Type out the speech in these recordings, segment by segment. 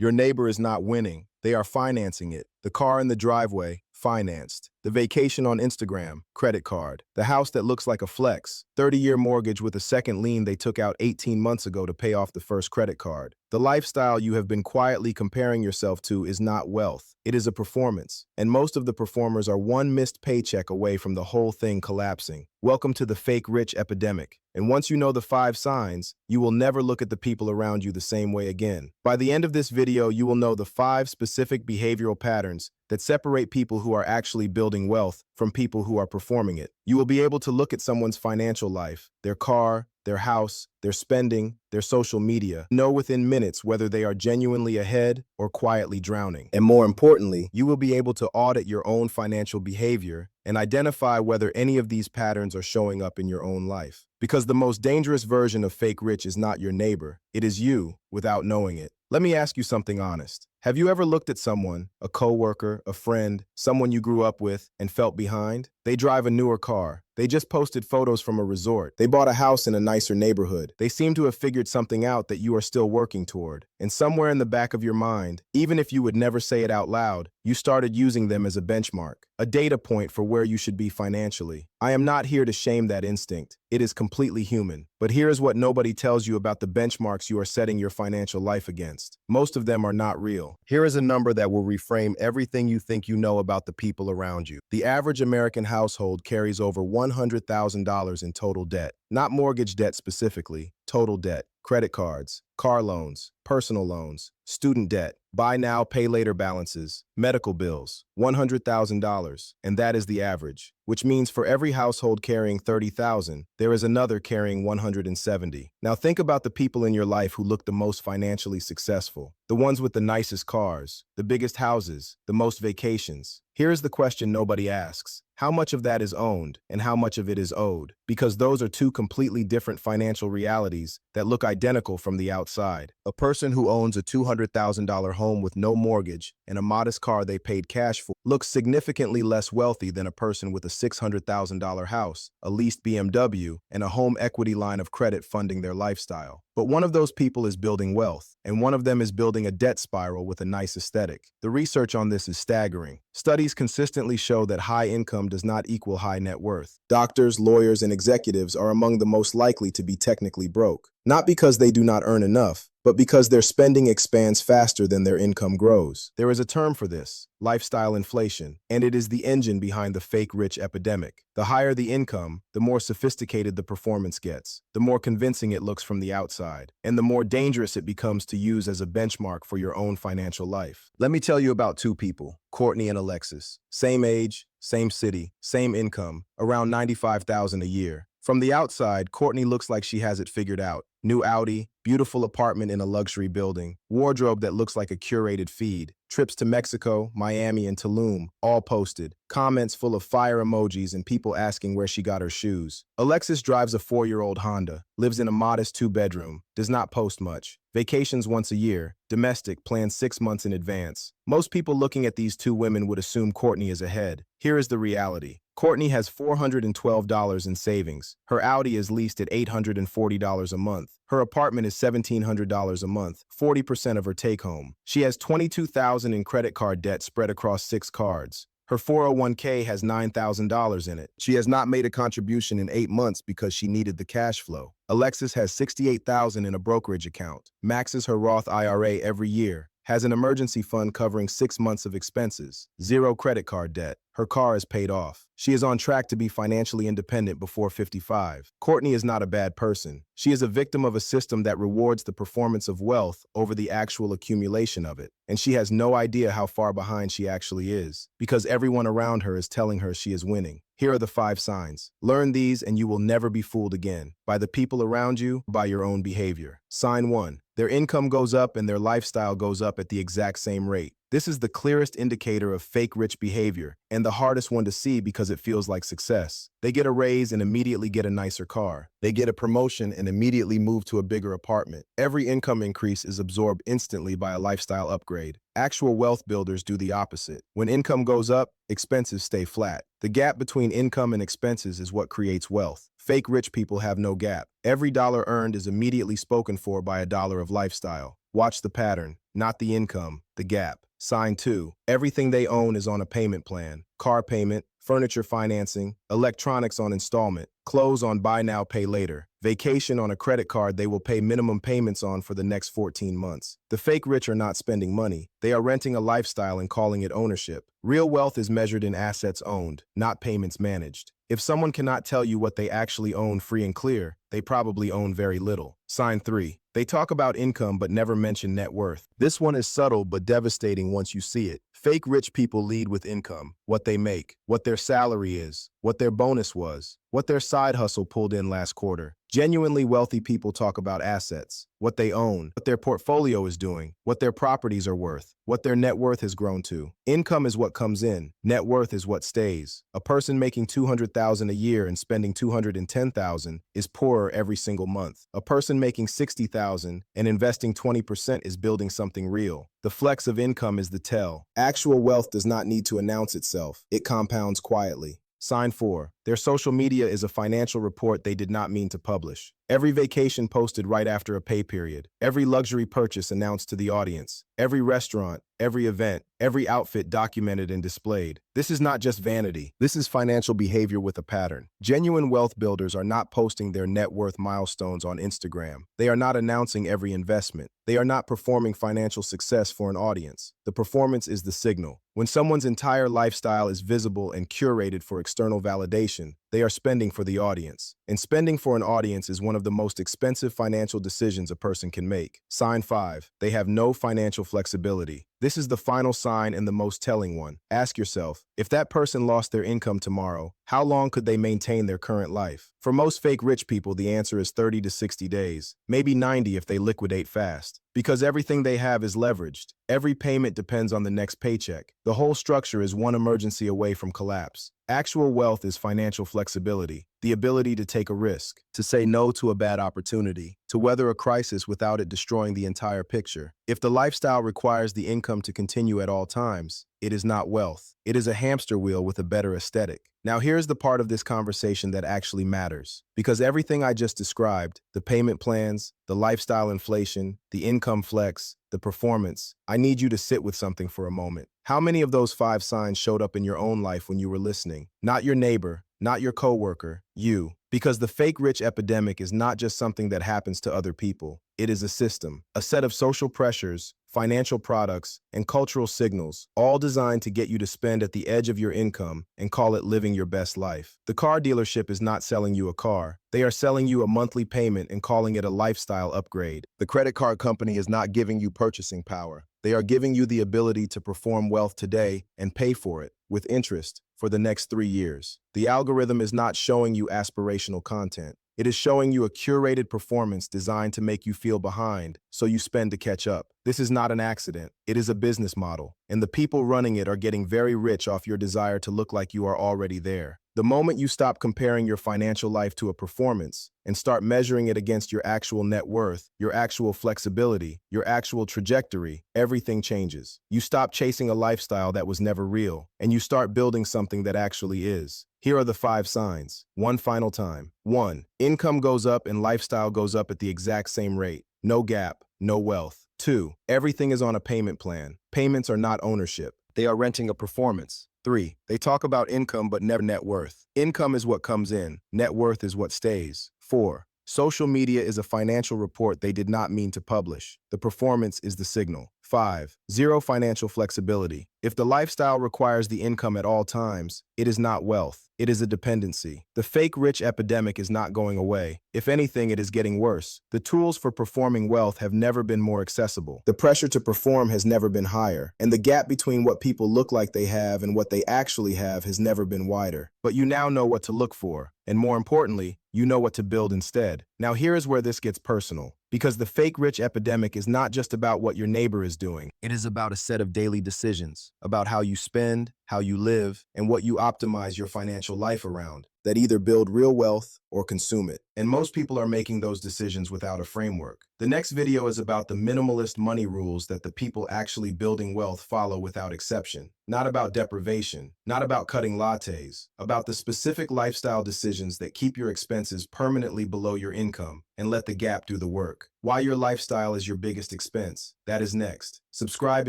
Your neighbor is not winning. They are financing it. The car in the driveway, financed. The vacation on Instagram, credit card. The house that looks like a flex, 30-year mortgage with a second lien they took out 18 months ago to pay off the first credit card. The lifestyle you have been quietly comparing yourself to is not wealth. It is a performance. And most of the performers are one missed paycheck away from the whole thing collapsing. Welcome to the fake rich epidemic. And once you know the 5 signs, you will never look at the people around you the same way again. By the end of this video, you will know the 5 specific behavioral patterns that separate people who are actually building wealth from people who are performing it. You will be able to look at someone's financial life, their car, their house, their spending, their social media, know within minutes whether they are genuinely ahead or quietly drowning. And more importantly, you will be able to audit your own financial behavior and identify whether any of these patterns are showing up in your own life. Because the most dangerous version of fake rich is not your neighbor, it is you without knowing it. Let me ask you something honest. Have you ever looked at someone, a coworker, a friend, someone you grew up with, and felt behind? They drive a newer car. They just posted photos from a resort. They bought a house in a nicer neighborhood. They seem to have figured something out that you are still working toward. And somewhere in the back of your mind, even if you would never say it out loud, you started using them as a benchmark, a data point for where you should be financially. I am not here to shame that instinct. It is completely human. But here is what nobody tells you about the benchmarks you are setting your financial life against. Most of them are not real. Here is a number that will reframe everything you think you know about the people around you. The average American household carries over $100,000 in total debt. Not mortgage debt specifically, total debt. Credit cards, car loans, personal loans, student debt, buy now, pay later balances, medical bills, $100,000, and that is the average, which means for every household carrying $30,000, there is another carrying $170,000. Now think about the people in your life who look the most financially successful, the ones with the nicest cars, the biggest houses, the most vacations. Here is the question nobody asks. How much of that is owned and how much of it is owed? Because those are two completely different financial realities that look identical from the outside. A person who owns a $200,000 home with no mortgage and a modest car they paid cash for looks significantly less wealthy than a person with a $600,000 house, a leased BMW, and a home equity line of credit funding their lifestyle. But one of those people is building wealth, and one of them is building a debt spiral with a nice aesthetic. The research on this is staggering. Studies consistently show that high income does not equal high net worth. Doctors, lawyers, and executives are among the most likely to be technically broke. Not because they do not earn enough, but because their spending expands faster than their income grows. There is a term for this, lifestyle inflation, and it is the engine behind the fake rich epidemic. The higher the income, the more sophisticated the performance gets, the more convincing it looks from the outside, and the more dangerous it becomes to use as a benchmark for your own financial life. Let me tell you about 2 people, Courtney and Alexis. Same age, same city, same income, around $95,000 a year. From the outside, Courtney looks like she has it figured out. New Audi, beautiful apartment in a luxury building, wardrobe that looks like a curated feed, trips to Mexico, Miami, and Tulum, all posted, comments full of fire emojis and people asking where she got her shoes. Alexis drives a 4-year-old Honda, lives in a modest 2-bedroom, does not post much, vacations once a year, domestic, planned 6 months in advance. Most people looking at these 2 women would assume Courtney is ahead. Here is the reality. Courtney has $412 in savings. Her Audi is leased at $840 a month. Her apartment is $1,700 a month, 40% of her take-home. She has $22,000 in credit card debt spread across 6 cards. Her 401k has $9,000 in it. She has not made a contribution in 8 months because she needed the cash flow. Alexis has $68,000 in a brokerage account, maxes her Roth IRA every year, has an emergency fund covering 6 months of expenses, 0 credit card debt. Her car is paid off. She is on track to be financially independent before 55. Courtney is not a bad person. She is a victim of a system that rewards the performance of wealth over the actual accumulation of it. And she has no idea how far behind she actually is, because everyone around her is telling her she is winning. Here are the 5 signs. Learn these and you will never be fooled again, by the people around you, by your own behavior. Sign 1. Their income goes up and their lifestyle goes up at the exact same rate. This is the clearest indicator of fake rich behavior, and the hardest one to see because because it feels like success. They get a raise and immediately get a nicer car. They get a promotion and immediately move to a bigger apartment. Every income increase is absorbed instantly by a lifestyle upgrade. Actual wealth builders do the opposite. When income goes up, expenses stay flat. The gap between income and expenses is what creates wealth. Fake rich people have no gap. Every dollar earned is immediately spoken for by a dollar of lifestyle. Watch the pattern, not the income, the gap. Sign 2. Everything they own is on a payment plan. Car payment, furniture financing, electronics on installment, clothes on buy now, pay later, vacation on a credit card they will pay minimum payments on for the next 14 months. The fake rich are not spending money. They are renting a lifestyle and calling it ownership. Real wealth is measured in assets owned, not payments managed. If someone cannot tell you what they actually own free and clear, they probably own very little. Sign 3. They talk about income but never mention net worth. This one is subtle but devastating once you see it. Fake rich people lead with income, what they make, what their salary is, what their bonus was, what their side hustle pulled in last quarter. Genuinely wealthy people talk about assets, what they own, what their portfolio is doing, what their properties are worth, what their net worth has grown to. Income is what comes in, net worth is what stays. A person making $200,000 a year and spending $210,000 is poorer every single month. A person making $60,000 and investing 20% is building something real. The flex of income is the tell. Actual wealth does not need to announce itself. It compounds quietly. Sign 4. Their social media is a financial report they did not mean to publish. Every vacation posted right after a pay period. Every luxury purchase announced to the audience. Every restaurant, every event, every outfit documented and displayed. This is not just vanity. This is financial behavior with a pattern. Genuine wealth builders are not posting their net worth milestones on Instagram. They are not announcing every investment. They are not performing financial success for an audience. The performance is the signal. When someone's entire lifestyle is visible and curated for external validation, they are spending for the audience. And spending for an audience is one of the most expensive financial decisions a person can make. Sign 5. They have no financial flexibility. This is the final sign and the most telling one. Ask yourself, if that person lost their income tomorrow, how long could they maintain their current life? For most fake rich people, the answer is 30 to 60 days, maybe 90 if they liquidate fast. Because everything they have is leveraged. Every payment depends on the next paycheck. The whole structure is one emergency away from collapse. Actual wealth is financial flexibility, the ability to take a risk, to say no to a bad opportunity, to weather a crisis without it destroying the entire picture. If the lifestyle requires the income to continue at all times, it is not wealth. It is a hamster wheel with a better aesthetic. Now here's the part of this conversation that actually matters. Because everything I just described, the payment plans, the lifestyle inflation, the income flex, the performance, I need you to sit with something for a moment. How many of those 5 signs showed up in your own life when you were listening? Not your neighbor, not your coworker, you. Because the fake rich epidemic is not just something that happens to other people. It is a system, a set of social pressures, financial products, and cultural signals, all designed to get you to spend at the edge of your income and call it living your best life. The car dealership is not selling you a car. They are selling you a monthly payment and calling it a lifestyle upgrade. The credit card company is not giving you purchasing power. They are giving you the ability to perform wealth today and pay for it, with interest, for the next 3 years. The algorithm is not showing you aspirational content. It is showing you a curated performance designed to make you feel behind, so you spend to catch up. This is not an accident. It is a business model, and the people running it are getting very rich off your desire to look like you are already there. The moment you stop comparing your financial life to a performance and start measuring it against your actual net worth, your actual flexibility, your actual trajectory, everything changes. You stop chasing a lifestyle that was never real, and you start building something that actually is. Here are the 5 signs. One final time. 1. Income goes up and lifestyle goes up at the exact same rate. No gap, no wealth. 2. Everything is on a payment plan. Payments are not ownership. They are renting a performance. 3. They talk about income but never net worth. Income is what comes in. Net worth is what stays. 4. Social media is a financial report they did not mean to publish. The performance is the signal. 5. Zero financial flexibility. If the lifestyle requires the income at all times, it is not wealth. It is a dependency. The fake rich epidemic is not going away. If anything, it is getting worse. The tools for performing wealth have never been more accessible. The pressure to perform has never been higher. And the gap between what people look like they have and what they actually have has never been wider. But you now know what to look for. And more importantly, you know what to build instead. Now here is where this gets personal. Because the fake rich epidemic is not just about what your neighbor is doing. It is about a set of daily decisions, about how you spend, how you live, and what you optimize your financial life around, that either build real wealth or consume it. And most people are making those decisions without a framework. The next video is about the minimalist money rules that the people actually building wealth follow without exception. Not about deprivation, not about cutting lattes, about the specific lifestyle decisions that keep your expenses permanently below your income and let the gap do the work. Why your lifestyle is your biggest expense. That is next. Subscribe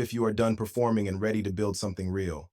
if you are done performing and ready to build something real.